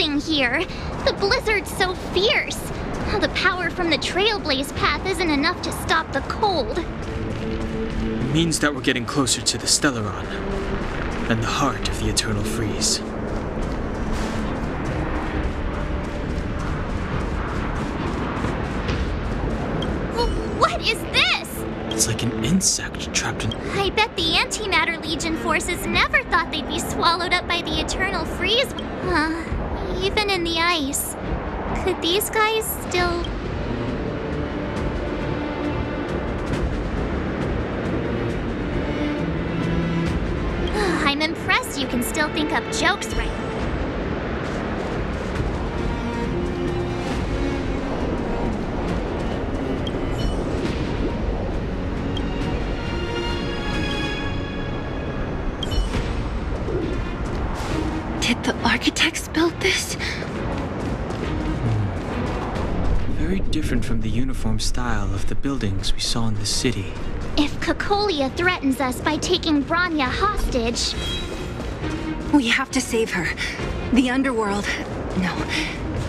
freezing here. The blizzard's so fierce. The power from the Trailblaze path isn't enough to stop the cold. It means that we're getting closer to the Stellaron, and the heart of the Eternal Freeze. What is this? It's like an insect trapped in... I bet the Antimatter Legion forces never thought they'd be swallowed up by the Eternal Freeze. Even in the ice. Could these guys still... I'm impressed you can still think up jokes right now. Did the architects build this? Very different from the uniform style of the buildings we saw in the city. If Cocolia threatens us by taking Bronya hostage... We have to save her. The underworld... No.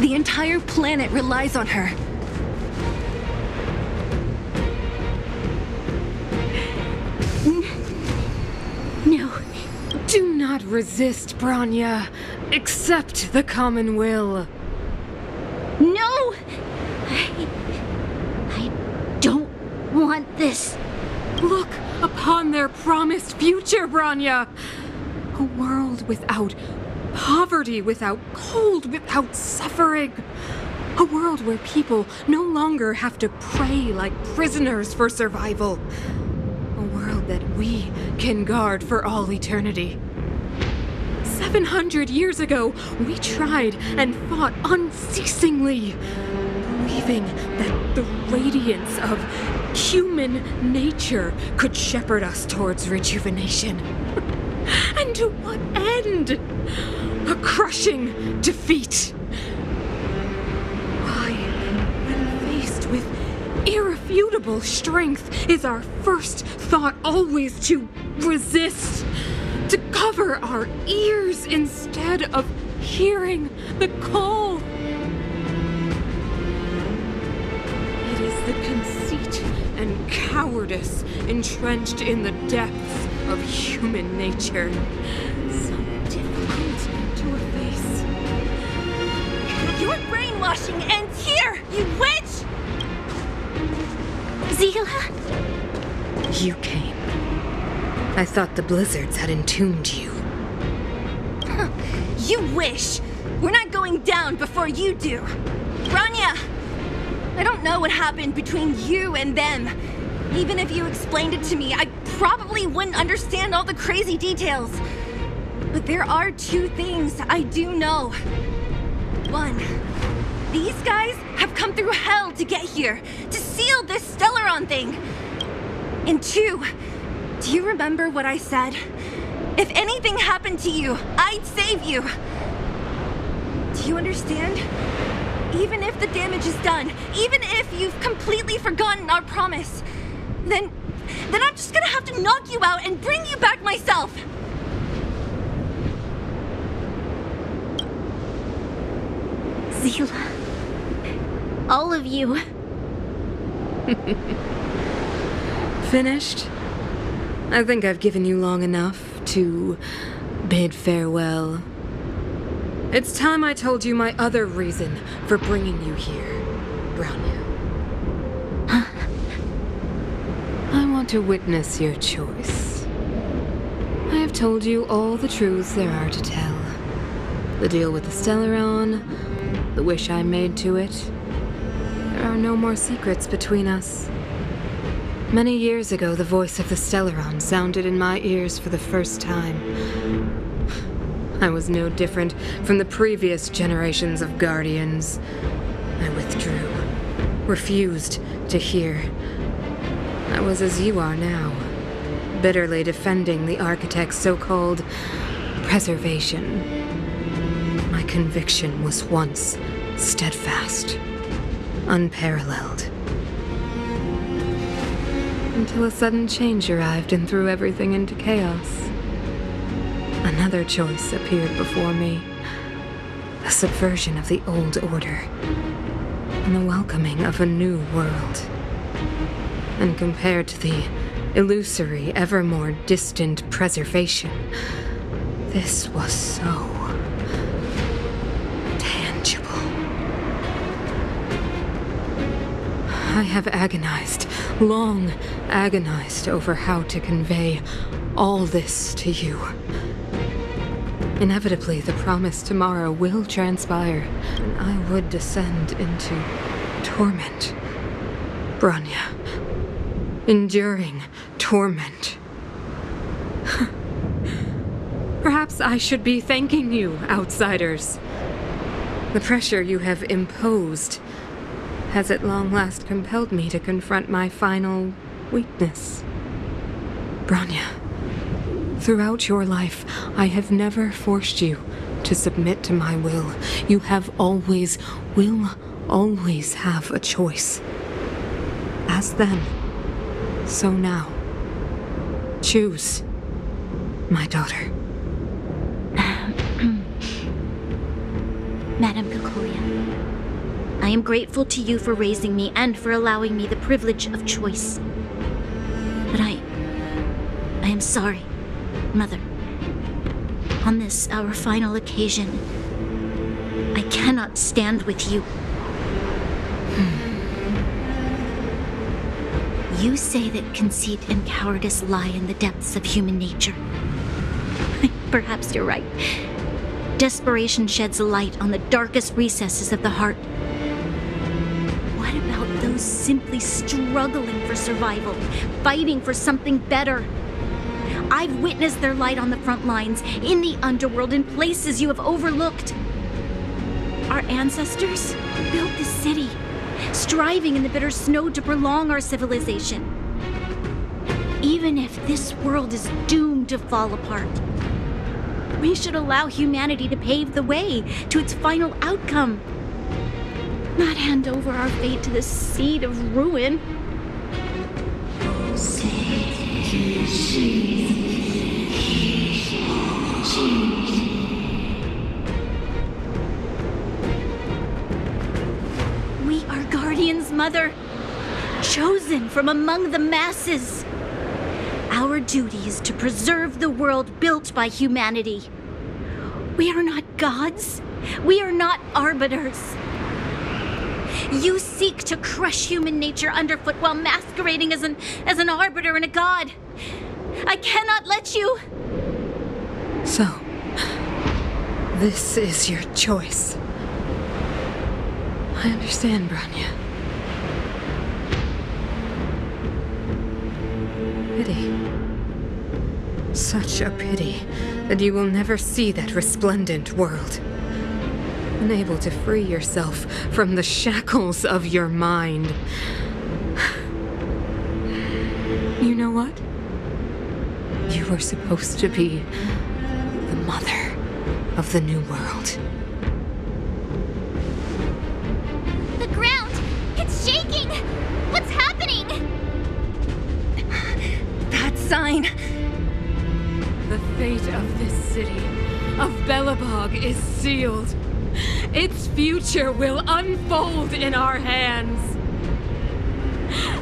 The entire planet relies on her. No. Do not resist, Bronya. Accept the common will. No! I don't want this. Look upon their promised future, Bronya! A world without poverty, without cold, without suffering. A world where people no longer have to pray like prisoners for survival. A world that we can guard for all eternity. 700 years ago, we tried and fought unceasingly, believing that the radiance of human nature could shepherd us towards rejuvenation. And to what end? A crushing defeat. Why, when faced with irrefutable strength, is our first thought always to resist? To cover our ears instead of hearing the call? It is the conceit and cowardice entrenched in the depths of human nature. So difficult to efface. Your brainwashing ends here, you witch! Zila? You came. I thought the blizzards had entombed you. You wish! We're not going down before you do. Bronya! I don't know what happened between you and them. Even if you explained it to me, I probably wouldn't understand all the crazy details. But there are two things I do know. One, these guys have come through hell to get here, to seal this Stellaron thing. And two, do you remember what I said? If anything happened to you, I'd save you. Do you understand? Even if the damage is done, even if you've completely forgotten our promise, then I'm just gonna have to knock you out and bring you back myself. Zila. All of you. Finished? I think I've given you long enough to bid farewell. It's time I told you my other reason for bringing you here, Bronya. I want to witness your choice. I have told you all the truths there are to tell. The deal with the Stellaron, the wish I made to it. There are no more secrets between us. Many years ago, the voice of the Stellaron sounded in my ears for the first time. I was no different from the previous generations of Guardians. I withdrew, refused to hear. I was as you are now, bitterly defending the Architect's so-called preservation. My conviction was once steadfast, unparalleled. Until a sudden change arrived and threw everything into chaos. Another choice appeared before me. a subversion of the old order, and the welcoming of a new world. And compared to the illusory, ever more distant preservation, this was so tangible. I have agonized, long agonized over how to convey all this to you. Inevitably, the promised tomorrow will transpire, and I would descend into torment. Bronya. Enduring torment. Perhaps I should be thanking you, outsiders. The pressure you have imposed has at long last compelled me to confront my final weakness. Bronya, throughout your life, I have never forced you to submit to my will. You will always have a choice. As then, so now. Choose, my daughter. Madame Kokoria, I am grateful to you for raising me and for allowing me the privilege of choice. But I am sorry, Mother. On this, our final occasion, I cannot stand with you. You say that conceit and cowardice lie in the depths of human nature. Perhaps you're right. Desperation sheds a light on the darkest recesses of the heart. What about those simply struggling for survival, fighting for something better? I've witnessed their light on the front lines, in the underworld, in places you have overlooked. Our ancestors built this city, striving in the bitter snow to prolong our civilization. Even if this world is doomed to fall apart, we should allow humanity to pave the way to its final outcome. Not hand over our fate to the seed of ruin. We are guardians, Mother, chosen from among the masses. Our duty is to preserve the world built by humanity. We are not gods. We are not arbiters. You seek to crush human nature underfoot while masquerading as an arbiter and a god. I cannot let you. So, this is your choice. I understand, Bronya. Pity. Such a pity that you will never see that resplendent world. Unable to free yourself from the shackles of your mind. You know what? You were supposed to be the mother of the new world. The ground! It's shaking! What's happening? That sign! The fate of this city, of Belobog, is sealed. Its future will unfold in our hands.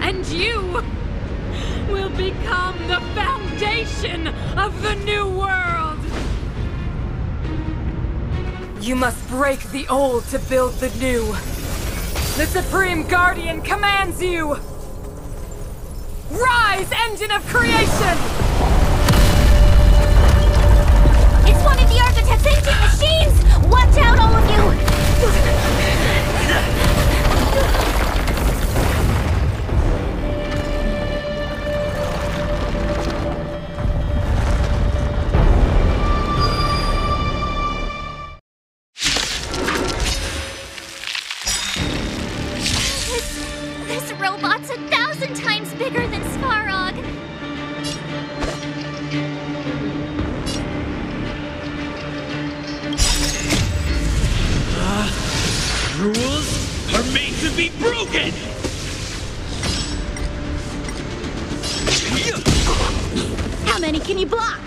And you will become the foundation of the new world. You must break the old to build the new. The Supreme Guardian commands you! Rise, engine of creation! It's one of the Architect's ancient machines! Watch out, all of you! This robot's 1,000 times bigger than Svarog. Rules are made to be broken! How many can you block?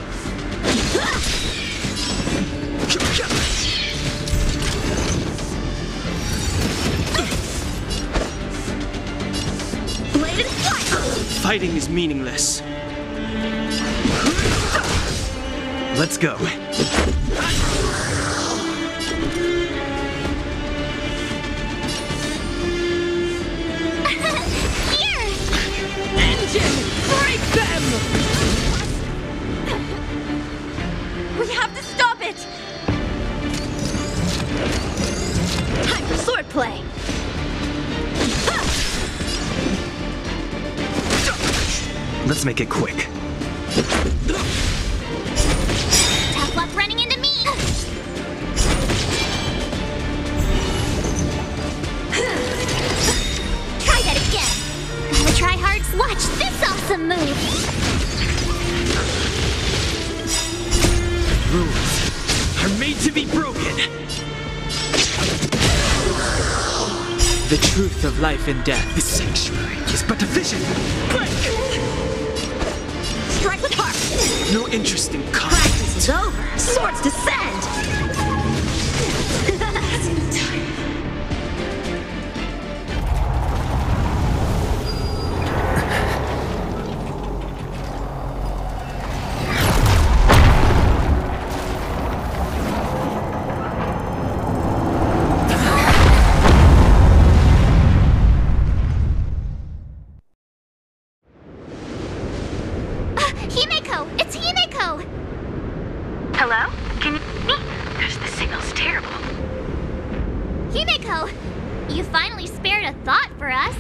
Hiding is meaningless. Let's go. Here! Engine! Break them! We have to stop it! Time for swordplay! Let's make it quick. Tough luck running into me! Try that again! Gotta try hard. Watch this awesome move! Rules are made to be broken. The truth of life and death. This sanctuary is but a vision. Strike with heart! No interest in combat. Practice is over! Swords descend! Himeko! It's Himeko! Hello? Can you hear me? Gosh, the signal's terrible. Himeko! You finally spared a thought for us.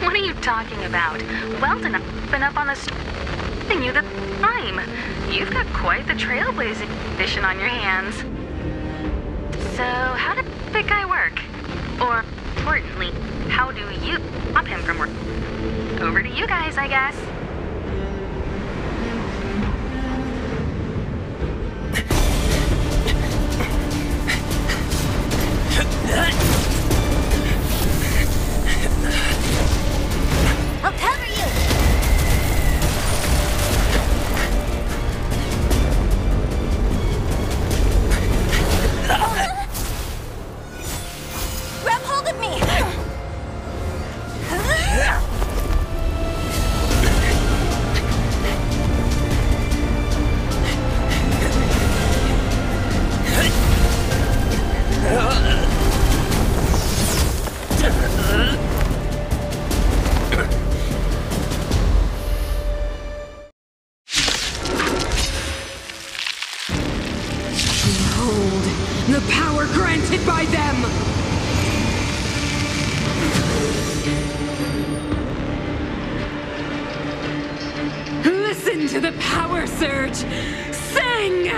What are you talking about? Weldon, I've been up on the telling you the time. You've got quite the trailblazing mission on your hands. So, how did the guy work? Or, importantly, how do you stop him from working? Over to you guys, I guess. I'll cover you! Grab hold of me! Behold, the power granted by them! Listen to the power surge! Sing!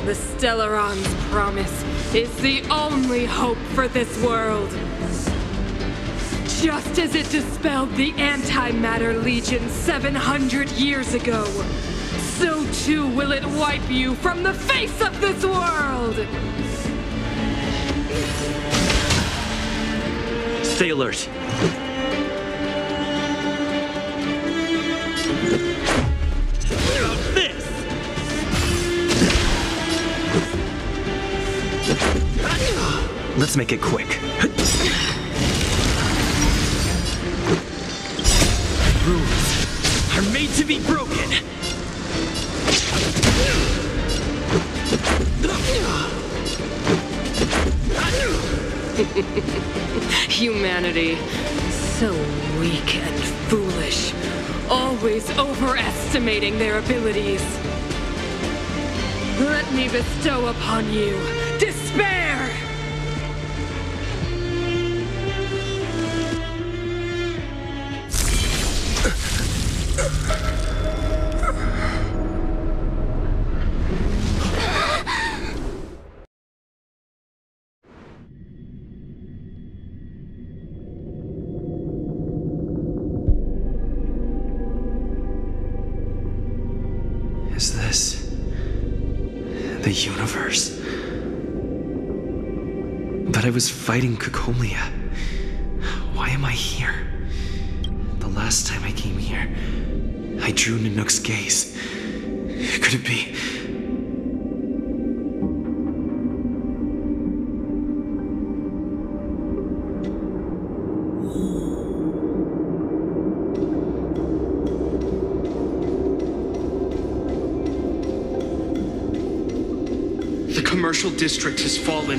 The Stellaron's promise is the only hope for this world. Just as it dispelled the Antimatter Legion 700 years ago, so too will it wipe you from the face of this world! Stay alert. This! Let's make it quick. Rules are made to be broken. Humanity, so weak and foolish, always overestimating their abilities. Let me bestow upon you despair! Is this the universe? But I was fighting Kukolia. Why am I here? The last time I came here, I drew Nanook's gaze. Could it be? The commercial district has fallen.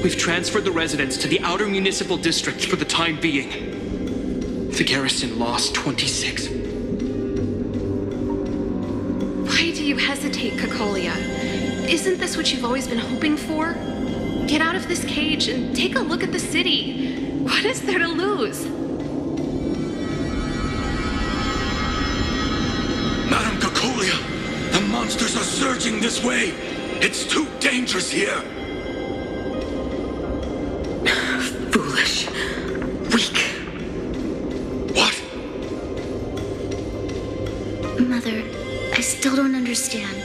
We've transferred the residents to the outer municipal districts for the time being. The garrison lost 26. Why do you hesitate, Cacolia? Isn't this what you've always been hoping for? Get out of this cage and take a look at the city. What is there to lose? Madam Cacolia, the monsters are surging this way. It's too dangerous here. Foolish. Weak. What? Mother, I still don't understand.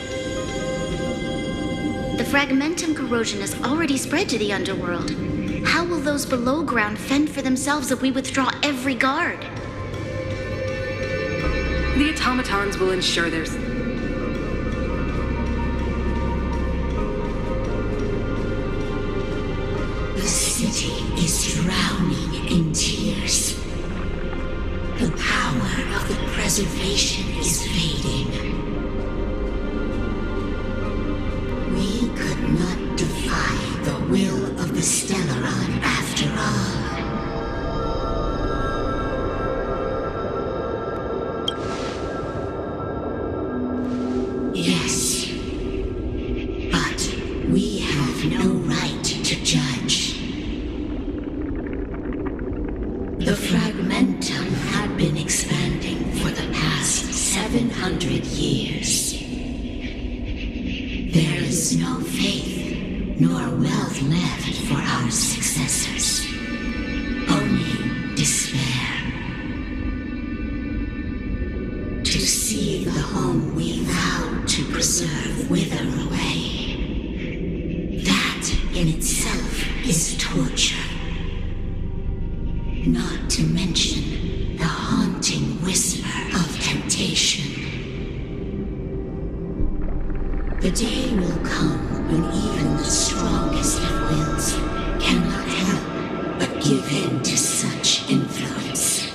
The fragmentum corrosion has already spread to the underworld. How will those below ground fend for themselves if we withdraw every guard? The automatons will ensure there's... The city is drowning in tears. The power of the preservation is fading. We could not defy the will of the Stellaron after all. Yes, but we have no right to judge. The fragmentum had been expanding for the past 700 years. There is no faith nor wealth left for our successors. Only despair. To see the home we vowed to preserve wither away. That in itself is torture. Not to mention the haunting whisper of temptation. The day will come when even the strongest of wills cannot help but give in to such influence.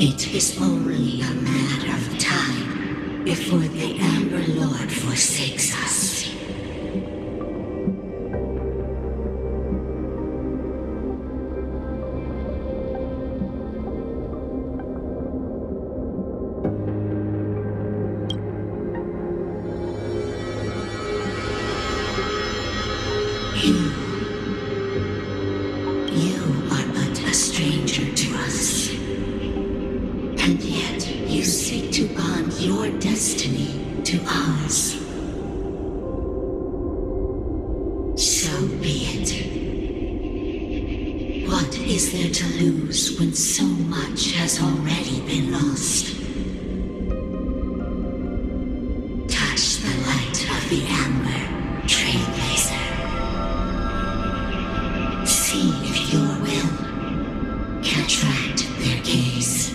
It is only a matter of time before the Amber Lord forsakes us. You are but a stranger to us. And yet you seek to bond your destiny to ours. So be it. What is there to lose when so much has already been lost? Touch the light of the Amber, Trailblazer. See if your will can attract their gaze.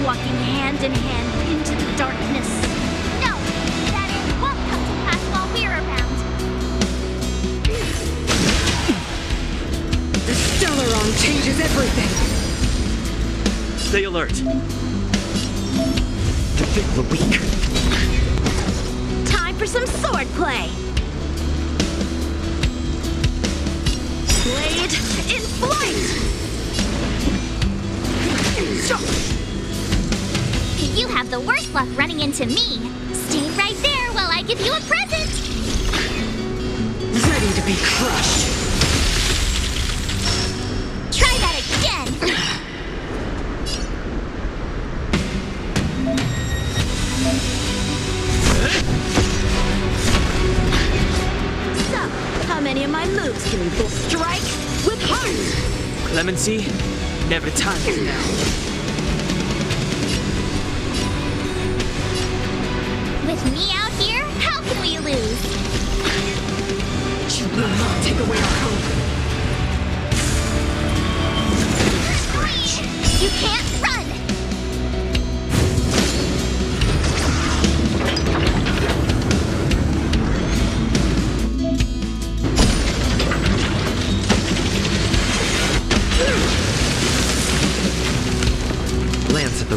Walking hand in hand into the darkness. No, that it won't come to pass while we're around. The Stellaron changes everything. Stay alert. Defeat the weak. Time for some swordplay. Blade in flight! You have the worst luck running into me. Stay right there while I give you a present. Ready to be crushed. Try that again. So, how many of my moves can you both strike with heart? Clemency, never time is now. With me out here, how can we lose? You will not take away our hope. You can't run! Lance at the...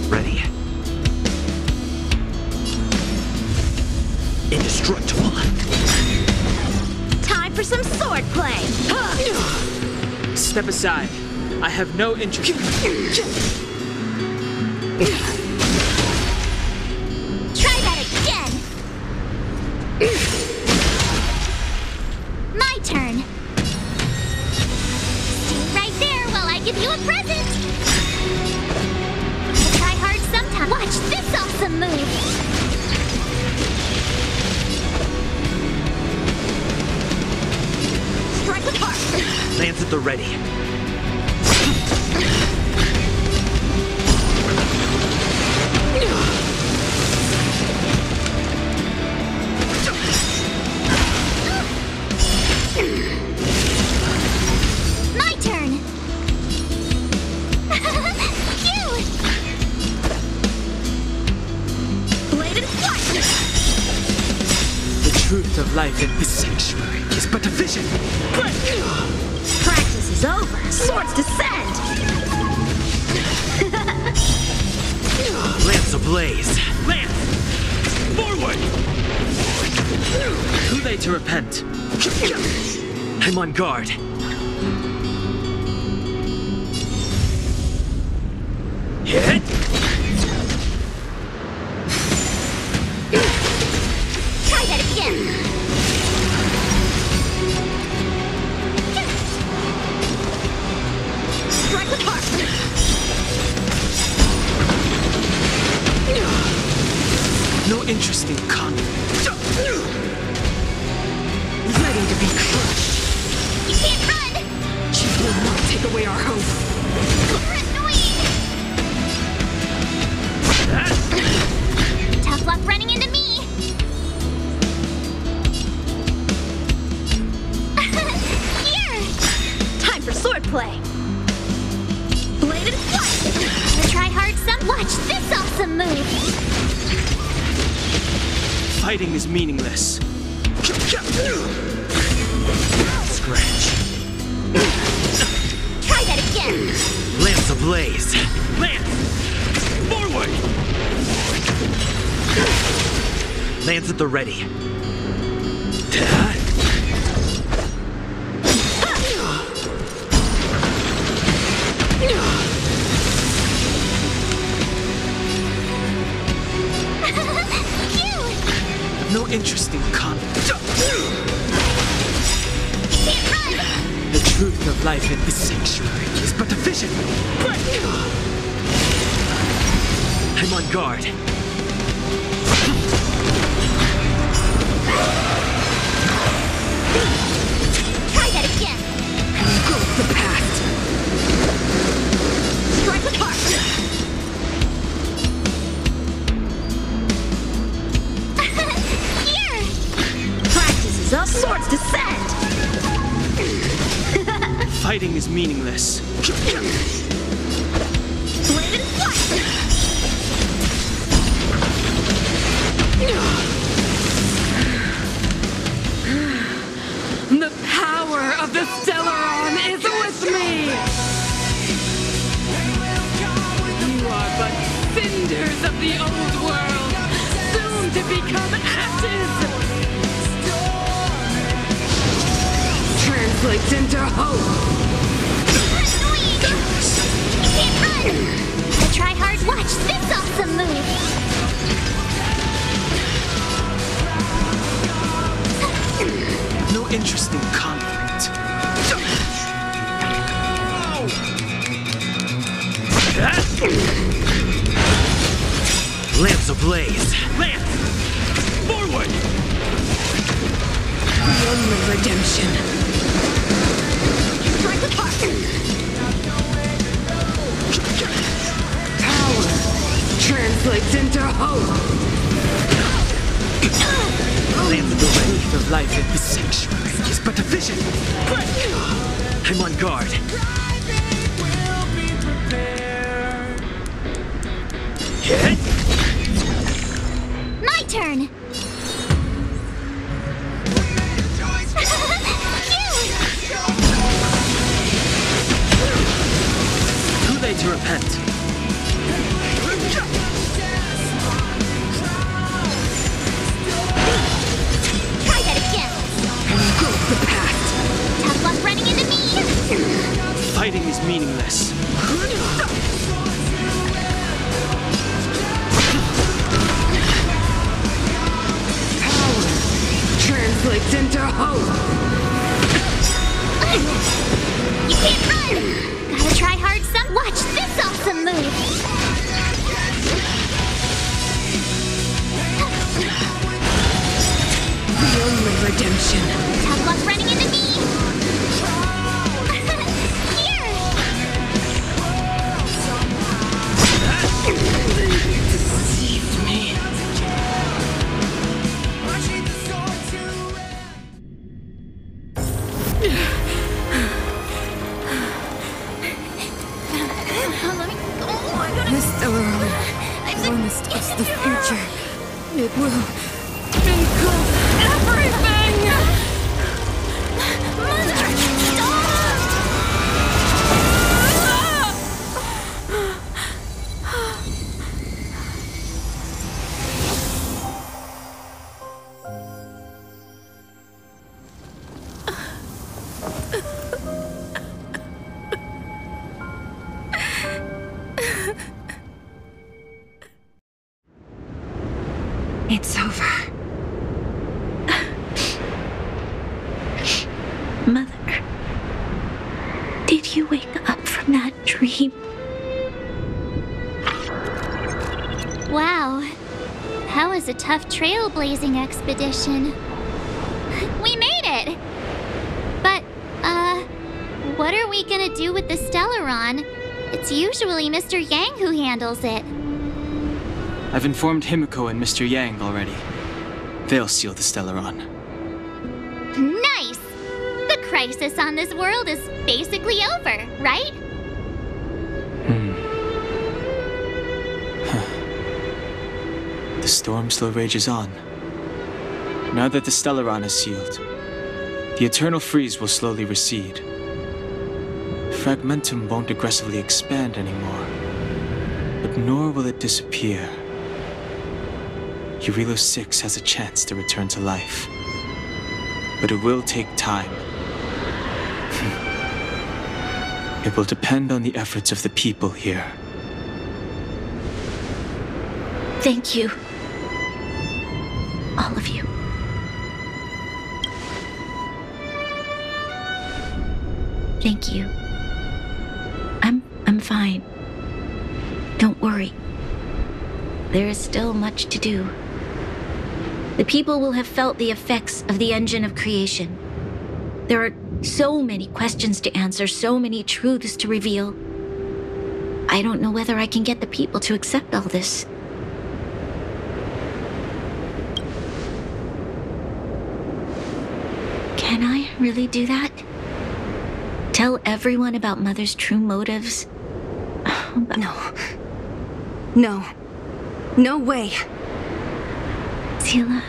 Ready. Indestructible. Time for some swordplay. Step aside. I have no interest. Try that again! My turn. Stay right there while I give you a present. I'll try hard sometime. Watch this awesome move. Strike with heart. Lance at the ready. My turn. Phew! Blade in flight. The truth of life in this sanctuary is but a vision. Practice is over. Swords descend. Lance ablaze. Lance! Forward! Too late to repent. I'm on guard. Hit! Try that again. Strike with heart. No interest in conflict. Ready to be crushed. You can't run! You will not take away our hope. You're annoying! Tough luck running into me! Here! Time for swordplay. Blade in flight. I'll try hard some. Watch this awesome move! Fighting is meaningless. Scratch. Try that again! Lance ablaze. Lance! Forward! Lance at the ready. No interest in conflict. Can't run! The truth of life in this sanctuary is but a vision. I'm on guard. Try that again! Engulf the past. Strike with heart. Here! Practice is up. Swords descend. Fighting is meaningless. Blade in flight. The power of the Stellaron is cinders of the old world, soon to become ashes! Translates into hope! Annoying! You can't run! Gotta try hard, watch this awesome move! No interest in conflict. Lamps ablaze! Lamps! Forward! The only redemption. Power translates into hope. Lamps the relief of life in this sanctuary is but a vision. I'm on guard. My turn! Too late to repent. Try that again! Engulf the past. Tough luck running into me! Fighting is meaningless. Power translates into hope. You can't run! Gotta try hard some. Watch this awesome move! The only redemption. Tough luck running into me! Here! Deceived me. The Stellaron. When this touches the future, it will engulf everything! It's over. Mother, did you wake up from that dream? Wow. That was a tough trailblazing expedition. We made it! But, what are we gonna do with the Stellaron? It's usually Mr. Yang who handles it. I've informed Himiko and Mr. Yang already. They'll seal the Stellaron. Nice! The crisis on this world is basically over, right? The storm still rages on. Now that the Stellaron is sealed, the eternal freeze will slowly recede. Fragmentum won't aggressively expand anymore, but nor will it disappear. Urilo 6 has a chance to return to life, but it will take time. It will depend on the efforts of the people here. Thank you. All of you. Thank you. I'm fine. Don't worry. There is still much to do. The people will have felt the effects of the engine of creation. There are so many questions to answer, so many truths to reveal. I don't know whether I can get the people to accept all this. Can I really do that? Tell everyone about Mother's true motives? No. No. No way. Tila.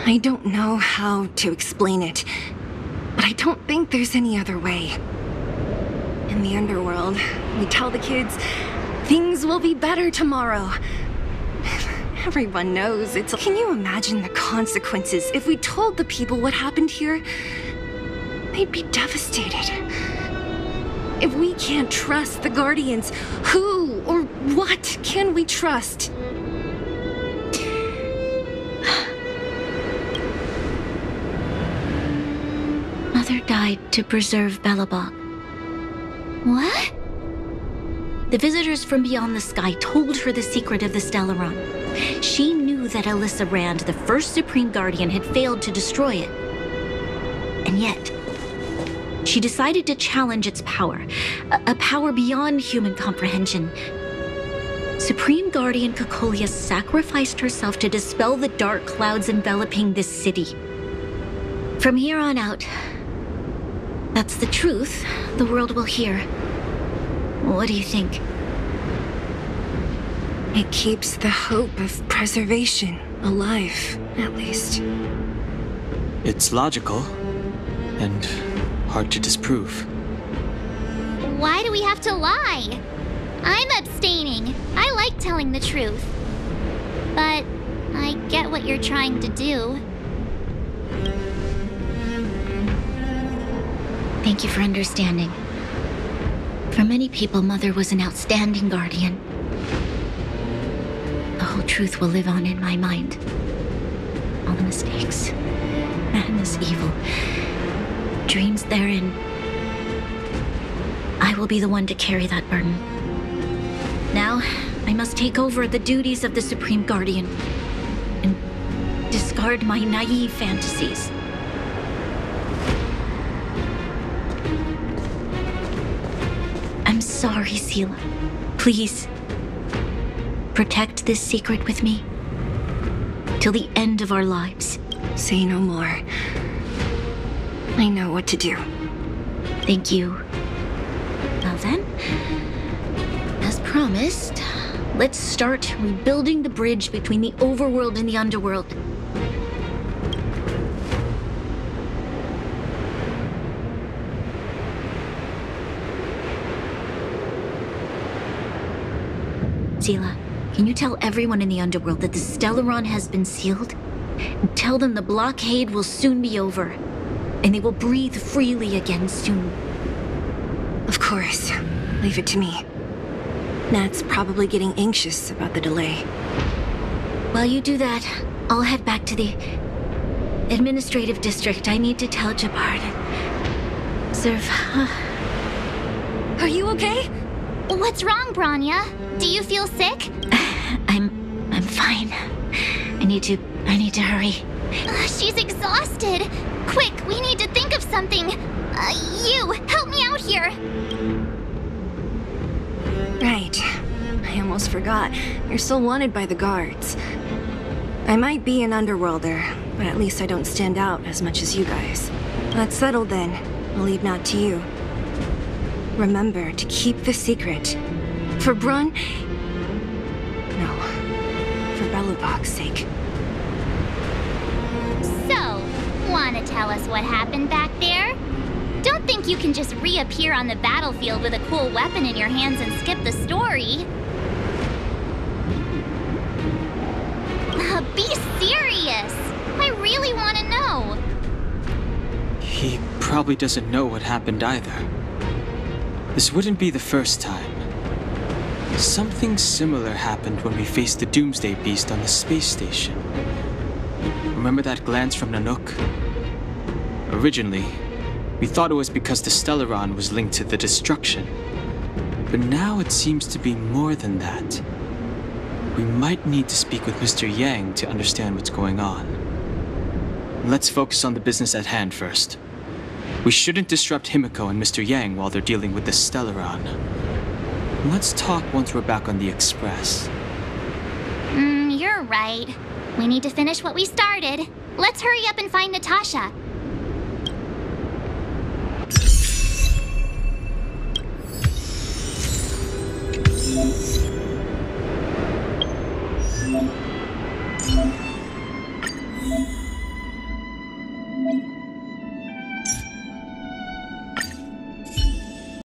I don't know how to explain it, but I don't think there's any other way. in the underworld. We tell the kids, things will be better tomorrow. Everyone knows it's... Can you imagine the consequences if we told the people what happened here? They'd be devastated. If we can't trust the Guardians, who or what can we trust? Mother died to preserve Belobog. What? The visitors from beyond the sky told her the secret of the Stellaron. She knew that Alyssa Rand, the first Supreme Guardian, had failed to destroy it. And yet, she decided to challenge its power, a power beyond human comprehension. Supreme Guardian Cocolia sacrificed herself to dispel the dark clouds enveloping this city. From here on out, that's the truth the world will hear. What do you think? It keeps the hope of preservation alive, at least. It's logical, and hard to disprove. Why do we have to lie? I'm abstaining. I like telling the truth. But I get what you're trying to do. Thank you for understanding. For many people, Mother was an outstanding guardian. The whole truth will live on in my mind. All the mistakes, madness, evil, dreams therein. I will be the one to carry that burden. Now, I must take over the duties of the Supreme Guardian and discard my naive fantasies. I'm sorry, Seela. Please, protect this secret with me till the end of our lives. Say no more. I know what to do. Thank you. Well then, as promised, let's start rebuilding the bridge between the overworld and the underworld. Seela, can you tell everyone in the underworld that the Stellaron has been sealed? And tell them the blockade will soon be over, and they will breathe freely again soon. Of course. Leave it to me. Nat's probably getting anxious about the delay. While you do that, I'll head back to the administrative district. I need to tell Jabbar and serve. Are you okay? What's wrong, Branya? Do you feel sick? I'm fine. I need to hurry. She's exhausted. Quick, we need to think of something. You, help me out here. Right. I almost forgot. You're still wanted by the guards. I might be an underworlder, but at least I don't stand out as much as you guys. That's settled then. I'll leave Nat to you. Remember to keep the secret. For Brun... No. For Belobog's sake. So, wanna tell us what happened back there? Don't think you can just reappear on the battlefield with a cool weapon in your hands and skip the story. Be serious! I really want to know. He probably doesn't know what happened either. This wouldn't be the first time. Something similar happened when we faced the Doomsday Beast on the space station. Remember that glance from Nanook? Originally, we thought it was because the Stellaron was linked to the destruction. But now it seems to be more than that. We might need to speak with Mr. Yang to understand what's going on. Let's focus on the business at hand first. We shouldn't disrupt Himiko and Mr. Yang while they're dealing with the Stellaron. Let's talk once we're back on the Express. You're right. We need to finish what we started. Let's hurry up and find Natasha.